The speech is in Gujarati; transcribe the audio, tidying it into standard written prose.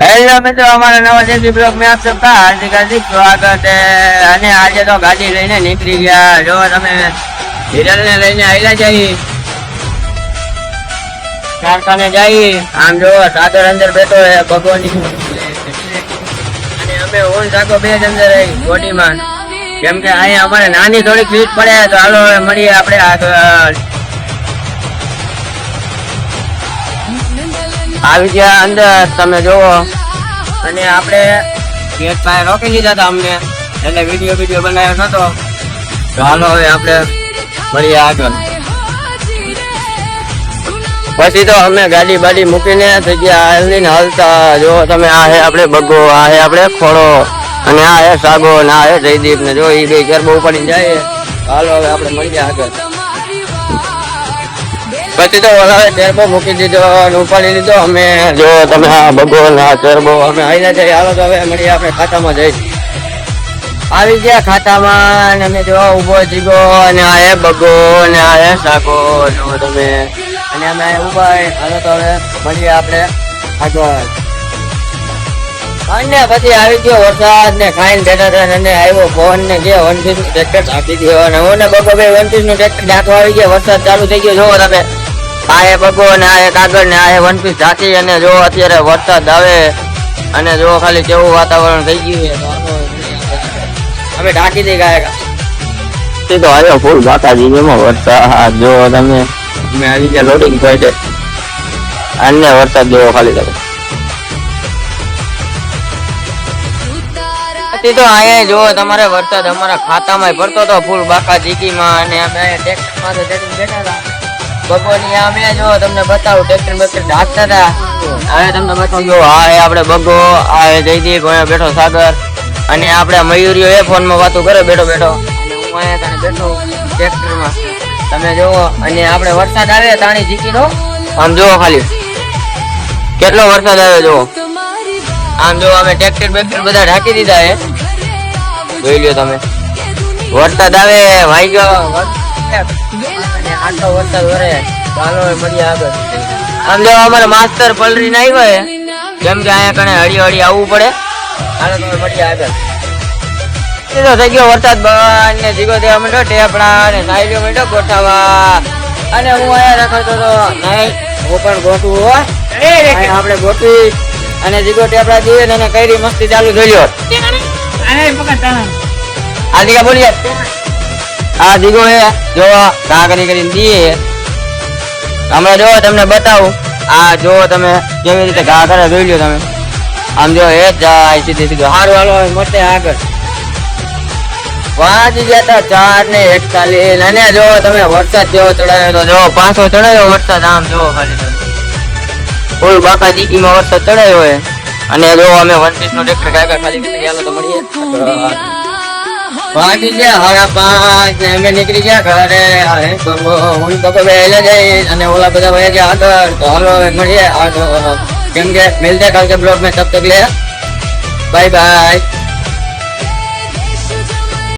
हेलो मित्रों, हमारा नवा देसी ब्लॉग में आप सबका हार्दिक हार्दिक स्वागत है। અને આજે તો ગાડી લઈને નીકળી ગયા। જો તમે હિરલને લઈને આયલા જઈ કારખાને જઈ। આમ જો સાદર અંદર બેઠો હે ભગવાનની અને અમે ઓન સાકો બે જ અંદર રહી બોડીમાં, કેમ કે અહીંયા અમારે નાની થોડીક ફીટ પડે તો હાલો મળીએ આપણે આગળ। આવી ગયા અંદર તમે જોવો, અને આપણે ગેટ પાસે રોકી લીધા હતા અમને, એટલે વિડીયો બનાવ્યો નતો, તો હાલો હવે આપણે મળીએ આગળ। પછી તો અમે ગાડી બાડી મૂકીને થઈ ગયા હલીને હલતા। જો તમે આ હે આપણે બગો, આ હે આપણે ખોડો, અને આ હે સાગો, ને આ હે જયદીપ ને, જો એ બે ગરબો ઉપાડીને જાય। હાલો હવે આપણે મળીએ આગળ। પછી તો ઓલાવે ચેરબો મૂકી દીધો અને ઉપાડી લીધો અમે। જો તમે આ બગો ને આ ચેરબો અમે આવીને જઈએ। હાલો તો હવે મળીએ આપણે ખાતામાં જઈ। આવી ગયા ખાતામાં, અને અમે જો ઉભો જીગો, અને આ હે બગો, અને આ હે સાકો, જો તમે, અને અમે ઉભા। હાલો તો હવે મળીએ આપણે આગળ। અને પછી આવી ગયો વરસાદ ને ખાઈને બેઠા હતા, અને આવ્યો ફોન ને જે 1 પીસ નું ટ્રેક્ટર ઢાંકી દીધો, અને હું ને બગો બે 1 પીસ નું ટ્રેક્ટર ઢાંકવા આવી ગયા। વરસાદ ચાલુ થઈ ગયો, જોવો તમે, આ એ બગો ને આ એક આગળ ને આ 1 પીસ ઢાંકી, અને જો અત્યારે વરસાદ આવે, અને જો ખાલી કેવું વાતાવરણ થઈ ગયું છે। અમે ઢાંકી દઈ ગયા તે તો આવ્યો ફૂલ બાકાજી જેમાં વરસાદ। જો તમે અમે આવી ગયા લોડિંગ પોઈન્ટ, અને વરસાદ જોવો ખાલી તમે। તો અહીંયા જો તમારે વરસાદ અમારા ખાતામાં પડતો હતો ફૂલ બાકા જીકીમાં, અને અમે ટ્રેક્ટરમાં તો બેઠા હતા બગોની। અમે જો તમને બતાવું ટ્રેક્ટર ઢાંકતા હતા। હવે તમને બતાવું, જો આ આપણે બગો, આ જયદીપ, અહીંયા બેઠો સાગર, અને આપણે મયુરીઓ એ ફોનમાં વાતો કરે બેઠો બેઠો, અને હું અહીંયા તને બેઠો ટ્રેક્ટરમાં તમે જોવો। અને આપણે વરસાદ આવે તાણી જીકીનો આમ જોવો ખાલી કેટલો વરસાદ આવે જોવો। આમ જો અમે ટ્રેક્ટર બધા ઢાંકી દીધા હે, જોઈ લ્યો તમે। વરસાદ આવે ભાઈ ગયો, અને આટલો વરસાદ વરે, ચાલો મળીએ આગળ। આમ જો અમારે માસ્ટર પલરી ના આવ્યો હે, કેમ કે અહીંયા કણે હળી હળી આવવું પડે। હાલો તમે મળીએ આગળ। તો થઈ ગયો વરસાદ બંધ, ને જીગો દેવા માંડ્યો ટેપડા, ને નાઈલીઓ માંડ્યો ગોઠવવા, અને હું અહીંયા રખડતો હતો નાઈ, હું પણ ગોઠવું હો આપણે ગોઠવી, અને જીગો ટેપડા દીવે ને કઈ મસ્તી ચાલુ થઈ ગયો। આ દીકા બોલીએ, આ દીગો હે જો ઘા કરીને દીએ, હમણાં જો તમને બતાવું। આ જો તમે કેવી રીતે ઘા કરે, જોઈ લ્યો તમે। આમ જો એ જાય સીધી સીધું। હારું હાલો મોટે આગળ। વાંચી ગયા 4:41, અને જો તમે વરસાદ જેવો ચડાયો તો, જો 500 ચડાયો વરસાદ। આમ જો ખાલી ફૂલ બાકા દીકીમાં વરસાદ ચડાયો હોય, અને જો અમે 1 પીસ નો ટ્રેક્ટર કાકા ખાલી કરી ગયા તો મળીએ। વાંચી ગયા 5:30 ને અમે નીકળી ગયા ઘરે। હું તો વહેલા જઈ, અને ઓલા બધા વહી ગયા આગળ, તો હાલો મળીએ આગળ, કેમ કે મિલતે કલ के ब्लॉग में, तब तक ले बाय बाय।